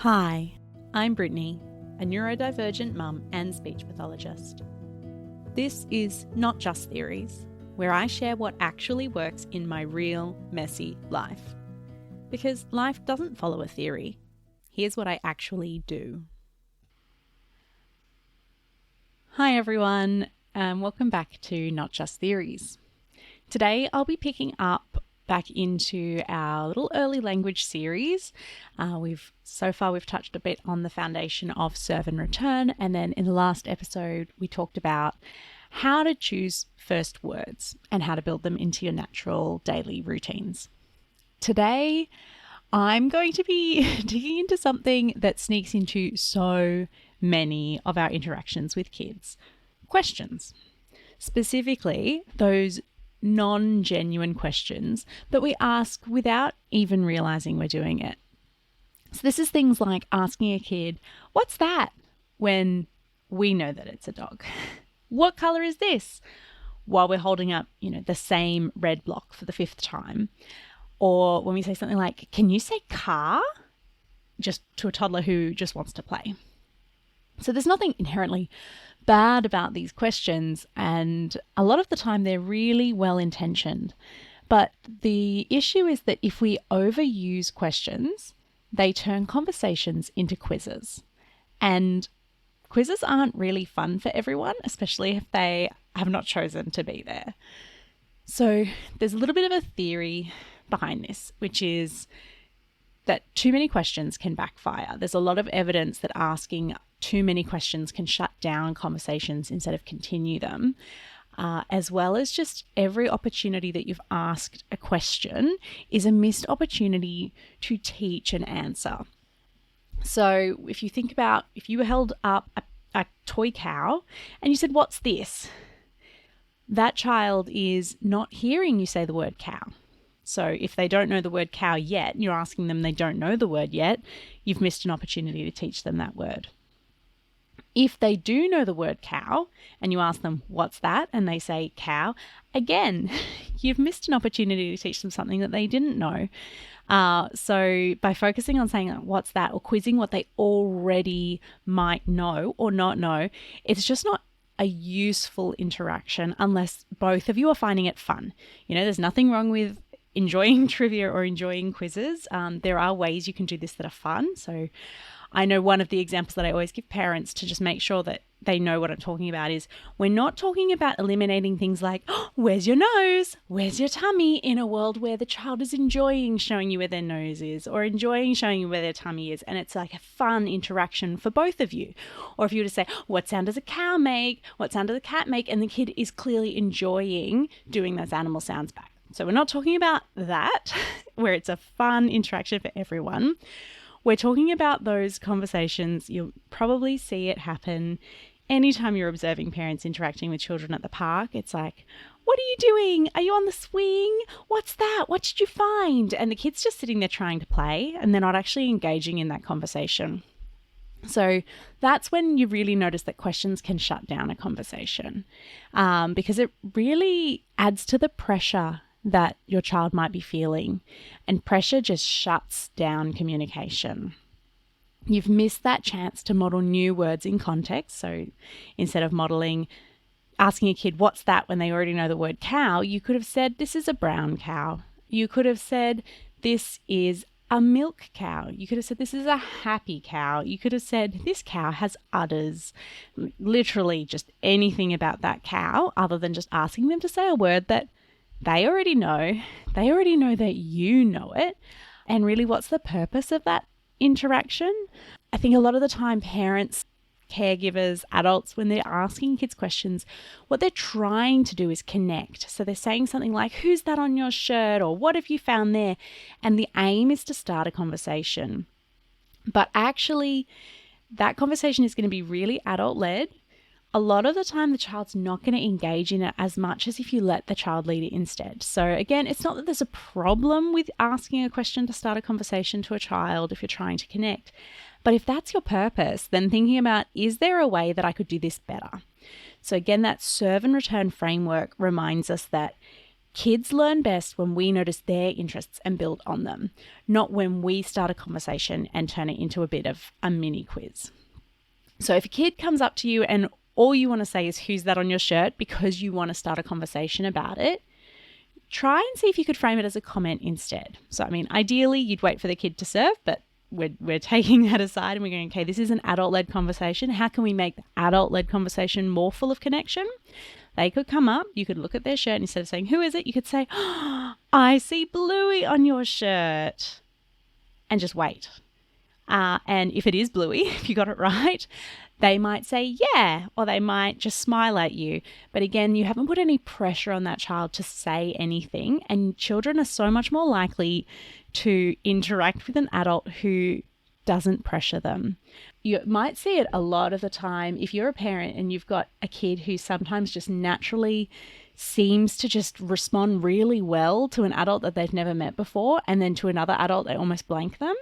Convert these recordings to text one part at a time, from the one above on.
Hi, I'm Brittany, a neurodivergent mum and speech pathologist. This is Not Just Theories, where I share what actually works in my real, messy life. Because life doesn't follow a theory. Here's what I actually do. Hi everyone, and welcome back to Not Just Theories. Today I'll be picking up back into our little early language series. We've touched a bit on the foundation of serve and return, and then in the last episode we talked about how to choose first words and how to build them into your natural daily routines. Today I'm going to be digging into something that sneaks into so many of our interactions with kids: questions. Specifically, those non-genuine questions that we ask without even realizing we're doing it. So this is things like asking a kid, "What's that?" when we know that it's a dog. "What color is this?" while we're holding up, the same red block for the 5th time. Or when we say something like, "Can you say car?" just to a toddler who just wants to play. So there's nothing inherently bad about these questions, and a lot of the time they're really well-intentioned. But the issue is that if we overuse questions, they turn conversations into quizzes. And quizzes aren't really fun for everyone, especially if they have not chosen to be there. So there's a little bit of a theory behind this, which is that too many questions can backfire. There's a lot of evidence that asking too many questions can shut down conversations instead of continue them, as well as just every opportunity that you've asked a question is a missed opportunity to teach an answer. So if you think about if you held up a toy cow and you said, "What's this?" that child is not hearing you say the word cow. So if they don't know the word cow yet, and you're asking them they don't know the word yet, you've missed an opportunity to teach them that word. If they do know the word cow and you ask them, "What's that?" and they say cow, again, you've missed an opportunity to teach them something that they didn't know. So by focusing on saying, "What's that?" or quizzing what they already might know or not know, it's just not a useful interaction unless both of you are finding it fun. There's nothing wrong with enjoying trivia or enjoying quizzes. There are ways you can do this that are fun. So I know one of the examples that I always give parents to just make sure that they know what I'm talking about is we're not talking about eliminating things like, "Oh, where's your nose? Where's your tummy?" in a world where the child is enjoying showing you where their nose is or enjoying showing you where their tummy is. And it's like a fun interaction for both of you. Or if you were to say, "What sound does a cow make? What sound does a cat make?" And the kid is clearly enjoying doing those animal sounds back. So we're not talking about that, where it's a fun interaction for everyone. We're talking about those conversations. You'll probably see it happen anytime you're observing parents interacting with children at the park. It's like, "What are you doing? Are you on the swing? What's that? What did you find?" And the kid's just sitting there trying to play and they're not actually engaging in that conversation. So that's when you really notice that questions can shut down a conversation, because it really adds to the pressure that your child might be feeling, and pressure just shuts down communication. You've missed that chance to model new words in context. So instead of asking a kid, "What's that?" when they already know the word cow, you could have said, "This is a brown cow." You could have said, "This is a milk cow." You could have said, "This is a happy cow." You could have said, "This cow has udders." Literally just anything about that cow other than just asking them to say a word that they already know. They already know that you know it. And really, what's the purpose of that interaction? I think a lot of the time parents, caregivers, adults, when they're asking kids questions, what they're trying to do is connect. So they're saying something like, "Who's that on your shirt?" or "What have you found there?" And the aim is to start a conversation. But actually, that conversation is going to be really adult-led. A lot of the time, the child's not going to engage in it as much as if you let the child lead it instead. So again, it's not that there's a problem with asking a question to start a conversation to a child if you're trying to connect. But if that's your purpose, then thinking about, is there a way that I could do this better? So again, that serve and return framework reminds us that Kids learn best when we notice their interests and build on them, not when we start a conversation and turn it into a bit of a mini quiz. So if a kid comes up to you and all you want to say is, "Who's that on your shirt?" because you want to start a conversation about it, try and see if you could frame it as a comment instead. So, ideally you'd wait for the kid to serve, but we're taking that aside and we're going, okay, this is an adult-led conversation. How can we make the adult-led conversation more full of connection? They could come up, you could look at their shirt, and instead of saying, "Who is it?" you could say, "Oh, I see Bluey on your shirt," and just wait. And if it is Bluey, if you got it right, they might say yeah, or they might just smile at you. But again, you haven't put any pressure on that child to say anything, and children are so much more likely to interact with an adult who doesn't pressure them. You might see it a lot of the time if you're a parent and you've got a kid who sometimes just naturally seems to just respond really well to an adult that they've never met before, and then to another adult they almost blank them.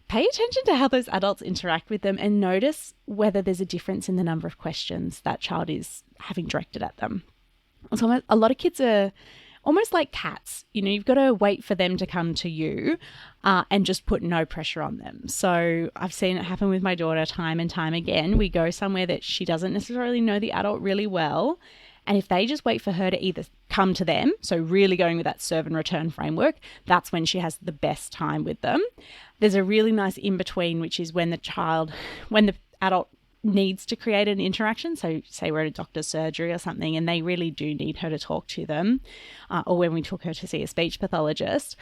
Pay attention to how those adults interact with them and notice whether there's a difference in the number of questions that child is having directed at them. So a lot of kids are almost like cats. You've got to wait for them to come to you and just put no pressure on them. So I've seen it happen with my daughter time and time again. We go somewhere that she doesn't necessarily know the adult really well, and if they just wait for her to either come to them, so really going with that serve and return framework, that's when she has the best time with them. There's a really nice in-between, which is when the adult needs to create an interaction. So say we're at a doctor's surgery or something and they really do need her to talk to them, or when we took her to see a speech pathologist,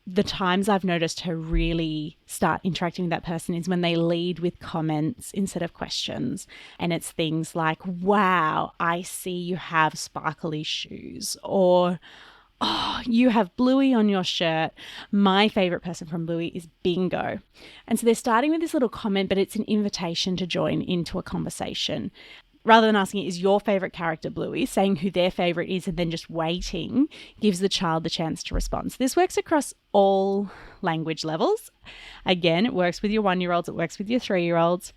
the times I've noticed her really start interacting with that person is when they lead with comments instead of questions. And it's things like, "Wow, I see you have sparkly shoes," or, "Oh, you have Bluey on your shirt. My favorite person from Bluey is Bingo." And so they're starting with this little comment, but it's an invitation to join into a conversation. Rather than asking, "Is your favorite character Bluey?" saying who their favorite is and then just waiting gives the child the chance to respond. So this works across all language levels. Again, it works with your 1-year-olds, it works with your 3-year-olds.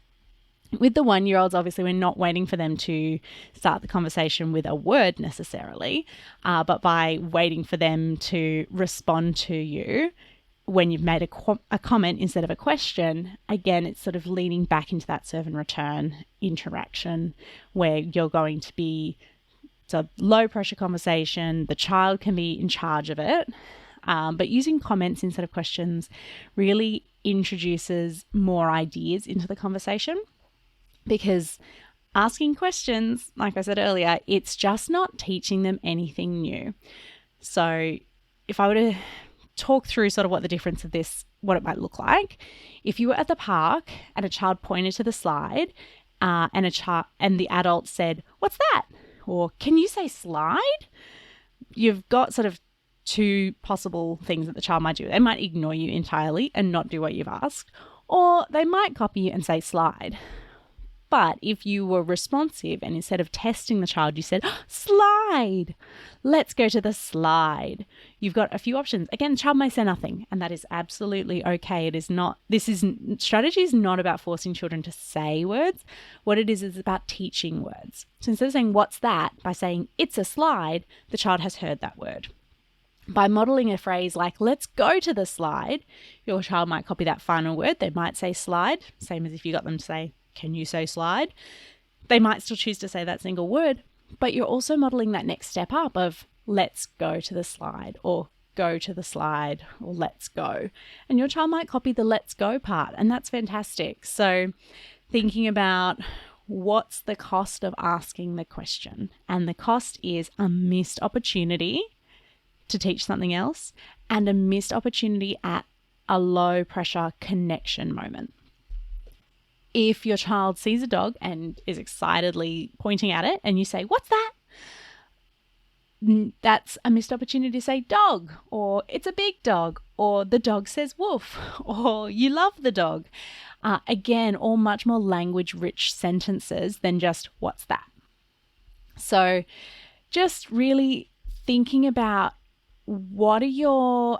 With the 1-year-olds, obviously, we're not waiting for them to start the conversation with a word necessarily, but by waiting for them to respond to you when you've made a comment instead of a question. Again, it's sort of leaning back into that serve and return interaction where you're going to be, it's a low pressure conversation. The child can be in charge of it, but using comments instead of questions really introduces more ideas into the conversation. Because asking questions, like I said earlier, it's just not teaching them anything new. So if I were to talk through sort of what the difference of this, what it might look like, if you were at the park and a child pointed to the slide and the adult said, "What's that?" or "Can you say slide?" You've got sort of two possible things that the child might do. They might ignore you entirely and not do what you've asked, or they might copy you and say slide. But if you were responsive and instead of testing the child, you said, "Slide, let's go to the slide," you've got a few options. Again, the child may say nothing, and that is absolutely okay. Strategy is not about forcing children to say words. What it is about teaching words. So instead of saying, "What's that?" by saying, "It's a slide," the child has heard that word. By modeling a phrase like, "Let's go to the slide," your child might copy that final word. They might say slide, same as if you got them to say, "Can you say slide?" They might still choose to say that single word, but you're also modeling that next step up of "Let's go to the slide," or "Go to the slide," or "Let's go." And your child might copy the "let's go" part, and that's fantastic. So thinking about what's the cost of asking the question, and the cost is a missed opportunity to teach something else and a missed opportunity at a low pressure connection moment. If your child sees a dog and is excitedly pointing at it and you say, "What's that?" that's a missed opportunity to say dog, or "It's a big dog," or "The dog says woof," or "You love the dog." Again, all much more language-rich sentences than just "What's that?" So just really thinking about what are you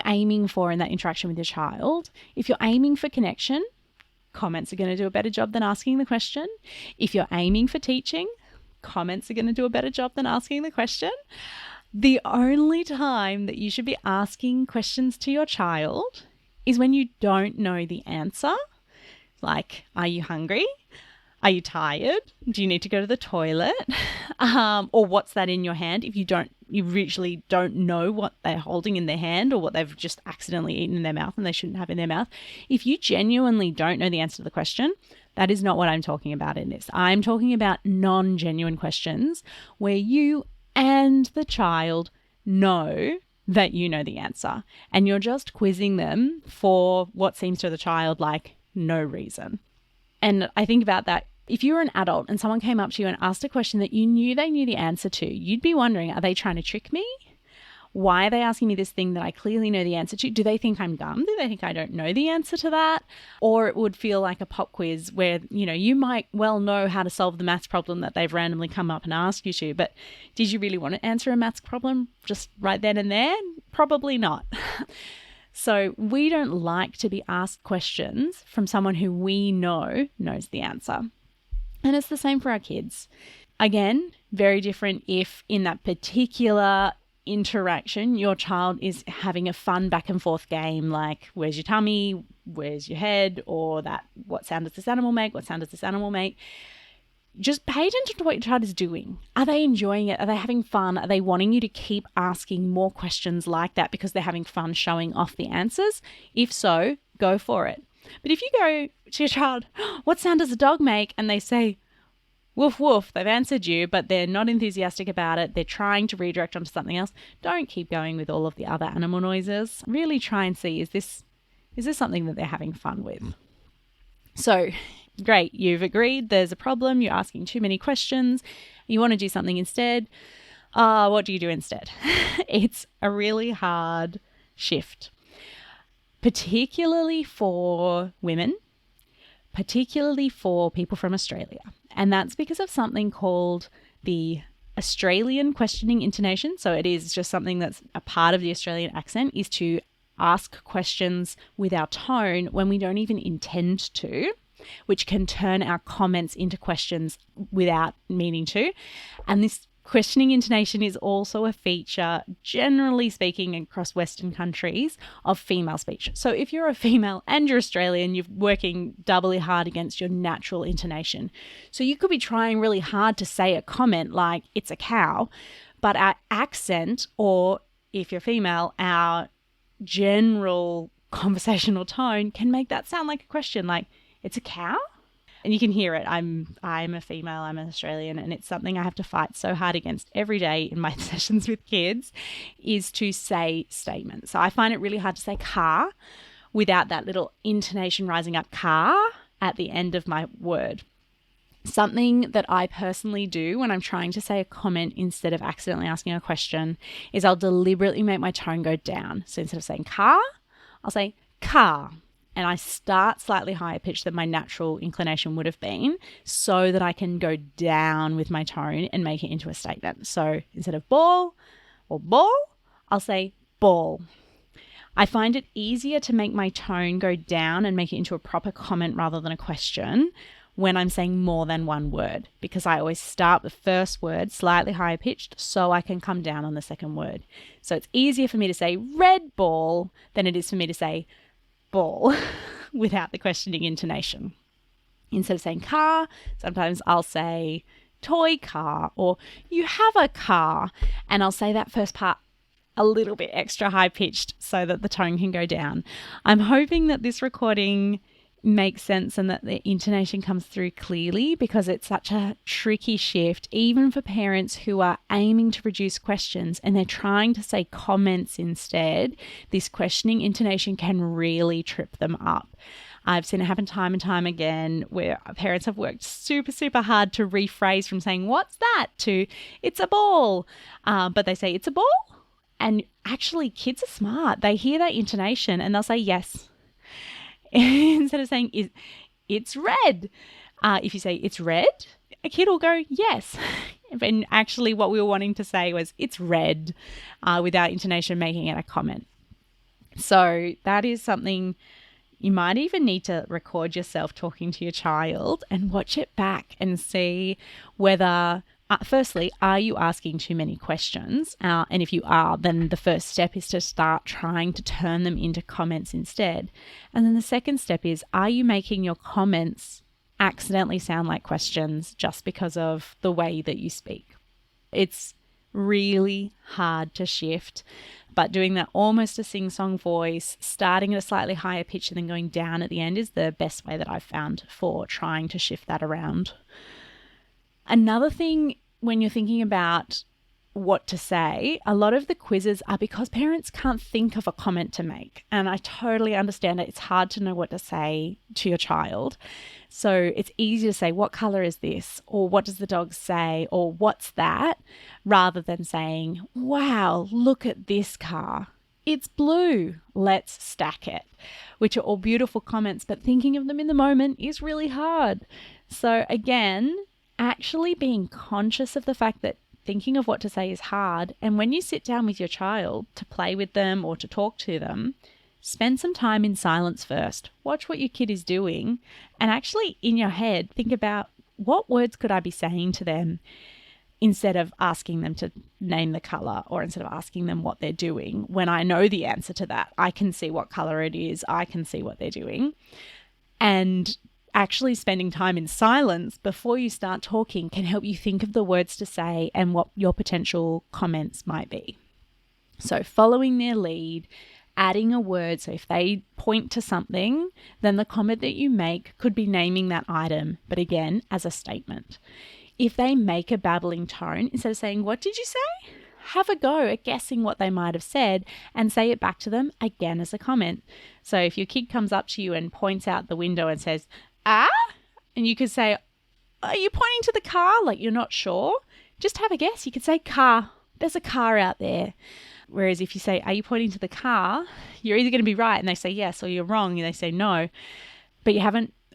aiming for in that interaction with your child. If you're aiming for connection, comments are going to do a better job than asking the question. If you're aiming for teaching, comments are going to do a better job than asking the question. The only time that you should be asking questions to your child is when you don't know the answer. Like, are you hungry? Are you tired? Do you need to go to the toilet? Or what's that in your hand? If you usually don't know what they're holding in their hand or what they've just accidentally eaten in their mouth and they shouldn't have in their mouth. If you genuinely don't know the answer to the question, that is not what I'm talking about in this. I'm talking about non-genuine questions where you and the child know that you know the answer and you're just quizzing them for what seems to the child like no reason. And I think about that. If you were an adult and someone came up to you and asked a question that you knew they knew the answer to, you'd be wondering, are they trying to trick me? Why are they asking me this thing that I clearly know the answer to? Do they think I'm dumb? Do they think I don't know the answer to that? Or it would feel like a pop quiz where, you might well know how to solve the maths problem that they've randomly come up and asked you to, but did you really want to answer a maths problem just right then and there? Probably not. So we don't like to be asked questions from someone who we know knows the answer. And it's the same for our kids. Again, very different if in that particular interaction your child is having a fun back and forth game like where's your tummy, where's your head, or that what sound does this animal make, what sound does this animal make. Just pay attention to what your child is doing. Are they enjoying it? Are they having fun? Are they wanting you to keep asking more questions like that because they're having fun showing off the answers? If so, go for it. But if you go to your child, what sound does a dog make? And they say, woof, woof, they've answered you, but they're not enthusiastic about it. They're trying to redirect onto something else. Don't keep going with all of the other animal noises. Really try and see, is this something that they're having fun with? So, great, you've agreed there's a problem, you're asking too many questions, you want to do something instead. What do you do instead? It's a really hard shift, particularly for women, particularly for people from Australia. And that's because of something called the Australian questioning intonation. So it is just something that's a part of the Australian accent, is to ask questions with our tone when we don't even intend to, which can turn our comments into questions without meaning to. And this questioning intonation is also a feature, generally speaking, across Western countries of female speech. So if you're a female and you're Australian, you're working doubly hard against your natural intonation. So you could be trying really hard to say a comment like, it's a cow, but our accent, or if you're female, our general conversational tone can make that sound like a question, like, it's a cow? And you can hear it. I'm a female, I'm an Australian, and it's something I have to fight so hard against every day in my sessions with kids, is to say statements. So I find it really hard to say car without that little intonation rising up, car, at the end of my word. Something that I personally do when I'm trying to say a comment instead of accidentally asking a question is I'll deliberately make my tone go down. So instead of saying car, I'll say car. And I start slightly higher pitch than my natural inclination would have been so that I can go down with my tone and make it into a statement. So instead of ball or ball, I'll say ball. I find it easier to make my tone go down and make it into a proper comment rather than a question when I'm saying more than one word, because I always start the first word slightly higher pitched so I can come down on the second word. So it's easier for me to say red ball than it is for me to say ball without the questioning intonation. Instead of saying car, sometimes I'll say toy car or you have a car, and I'll say that first part a little bit extra high pitched so that the tone can go down. I'm hoping that this recording makes sense and that the intonation comes through clearly, because it's such a tricky shift, even for parents who are aiming to produce questions and they're trying to say comments instead. This questioning intonation can really trip them up. I've seen it happen time and time again where parents have worked super, super hard to rephrase from saying, what's that, to it's a ball. But they say, it's a ball. And actually, kids are smart. They hear that intonation and they'll say, yes. Instead of saying it's red. If you say it's red, a kid will go, yes. And actually what we were wanting to say was it's red, without intonation making it a comment. So that is something you might even need to record yourself talking to your child and watch it back and see whether firstly, are you asking too many questions? And if you are, then the first step is to start trying to turn them into comments instead. And then the second step is, are you making your comments accidentally sound like questions just because of the way that you speak? It's really hard to shift, but doing that almost a sing-song voice, starting at a slightly higher pitch and then going down at the end is the best way that I've found for trying to shift that around. Another thing when you're thinking about what to say, a lot of the quizzes are because parents can't think of a comment to make. And I totally understand it. It's hard to know what to say to your child. So it's easy to say, what color is this? Or what does the dog say? Or what's that? Rather than saying, wow, look at this car. It's blue. Let's stack it. Which are all beautiful comments, but thinking of them in the moment is really hard. So again, actually being conscious of the fact that thinking of what to say is hard. And when you sit down with your child to play with them or to talk to them, spend some time in silence first. Watch what your kid is doing and actually in your head think about, what words could I be saying to them instead of asking them to name the color, or instead of asking them what they're doing. When I know the answer to that, I can see what color it is. I can see what they're doing. And actually spending time in silence before you start talking can help you think of the words to say and what your potential comments might be. So following their lead, adding a word. So if they point to something, then the comment that you make could be naming that item, but again, as a statement. If they make a babbling tone, instead of saying, what did you say? Have a go at guessing what they might have said and say it back to them again as a comment. So if your kid comes up to you and points out the window and says, ah, and you could say, are you pointing to the car? Like you're not sure. Just have a guess. You could say car. There's a car out there. Whereas if you say, are you pointing to the car? You're either going to be right and they say yes, or you're wrong and they say no. But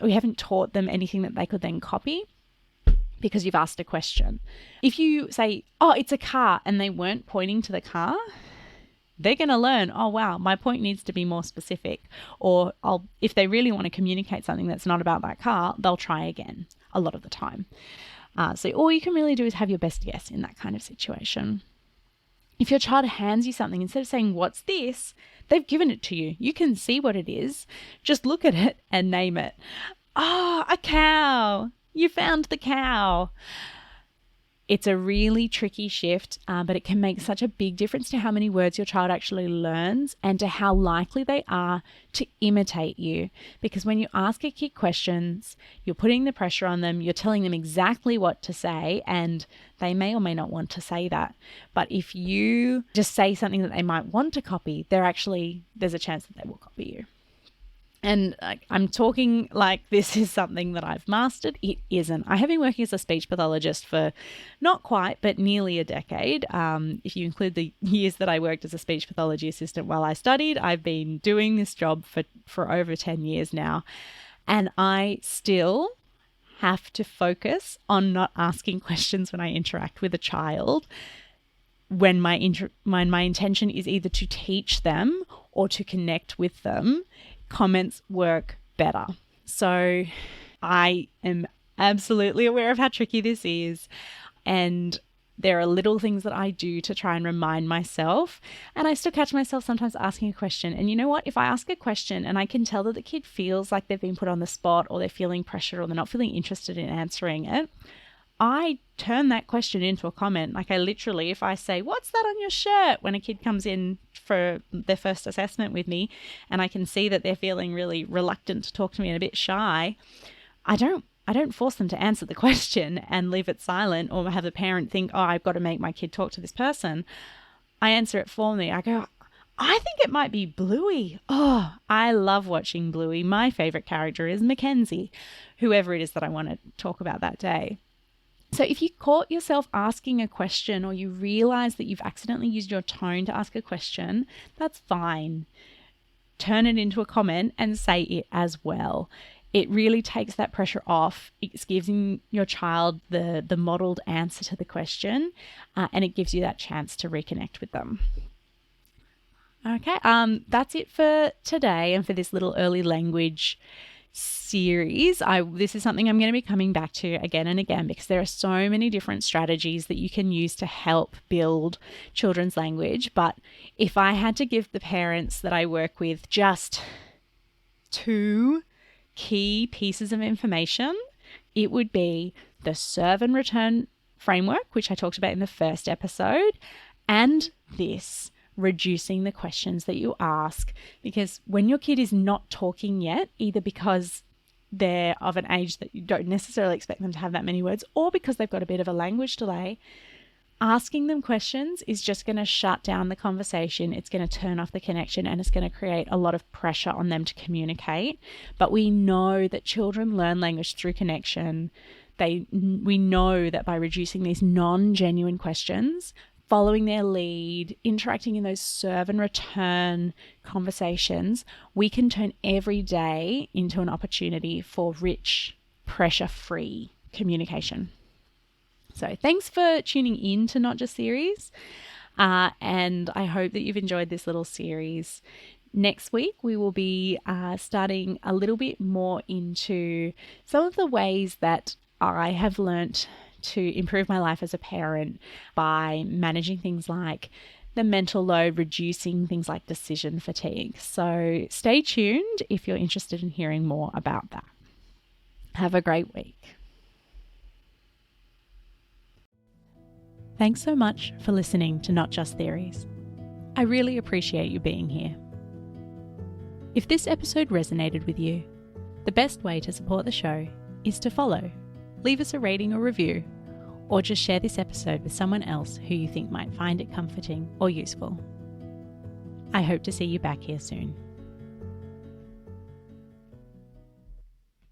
we haven't taught them anything that they could then copy because you've asked a question. If you say, oh, it's a car, and they weren't pointing to the car, they're going to learn, oh, wow, my point needs to be more specific. Or if they really want to communicate something that's not about that car, they'll try again a lot of the time. So all you can really do is have your best guess in that kind of situation. If your child hands you something, instead of saying, what's this? They've given it to you. You can see what it is. Just look at it and name it. Oh, a cow. You found the cow. It's a really tricky shift, but it can make such a big difference to how many words your child actually learns and to how likely they are to imitate you. Because when you ask a kid questions, you're putting the pressure on them, you're telling them exactly what to say, and they may or may not want to say that. But if you just say something that they might want to copy, there's a chance that they will copy you. And I'm talking like this is something that I've mastered. It isn't. I have been working as a speech pathologist for not quite, but nearly a decade. If you include the years that I worked as a speech pathology assistant while I studied, I've been doing this job for over 10 years now. And I still have to focus on not asking questions when I interact with a child when my intention is either to teach them or to connect with them. Comments work better. So I am absolutely aware of how tricky this is. And there are little things that I do to try and remind myself. And I still catch myself sometimes asking a question. And you know what? If I ask a question and I can tell that the kid feels like they've been put on the spot, or they're feeling pressure, or they're not feeling interested in answering it, I turn that question into a comment. Like if I say, what's that on your shirt? When a kid comes in for their first assessment with me and I can see that they're feeling really reluctant to talk to me and a bit shy, I don't force them to answer the question and leave it silent, or have the parent think, oh, I've got to make my kid talk to this person. I answer it for me. I go, I think it might be Bluey. Oh, I love watching Bluey. My favorite character is Mackenzie, whoever it is that I want to talk about that day. So if you caught yourself asking a question, or you realize that you've accidentally used your tone to ask a question, that's fine. Turn it into a comment and say it as well. It really takes that pressure off. It's giving your child the modeled answer to the question, and it gives you that chance to reconnect with them. Okay, that's it for today and for this little early language series, this is something I'm going to be coming back to again and again, because there are so many different strategies that you can use to help build children's language. But if I had to give the parents that I work with just 2 key pieces of information, it would be the serve and return framework, which I talked about in the first episode, and this, reducing the questions that you ask. Because when your kid is not talking yet, either because they're of an age that you don't necessarily expect them to have that many words, or because they've got a bit of a language delay, asking them questions is just going to shut down the conversation. It's going to turn off the connection, and it's going to create a lot of pressure on them to communicate. But we know that children learn language through connection. We know that by reducing these non-genuine questions, following their lead, interacting in those serve and return conversations, we can turn every day into an opportunity for rich, pressure-free communication. So thanks for tuning in to Not Just Theories, and I hope that you've enjoyed this little series. Next week, we will be starting a little bit more into some of the ways that I have learnt to improve my life as a parent by managing things like the mental load, reducing things like decision fatigue. So stay tuned if you're interested in hearing more about that. Have a great week. Thanks so much for listening to Not Just Theories. I really appreciate you being here. If this episode resonated with you, the best way to support the show is to follow, leave us a rating or review, or just share this episode with someone else who you think might find it comforting or useful. I hope to see you back here soon.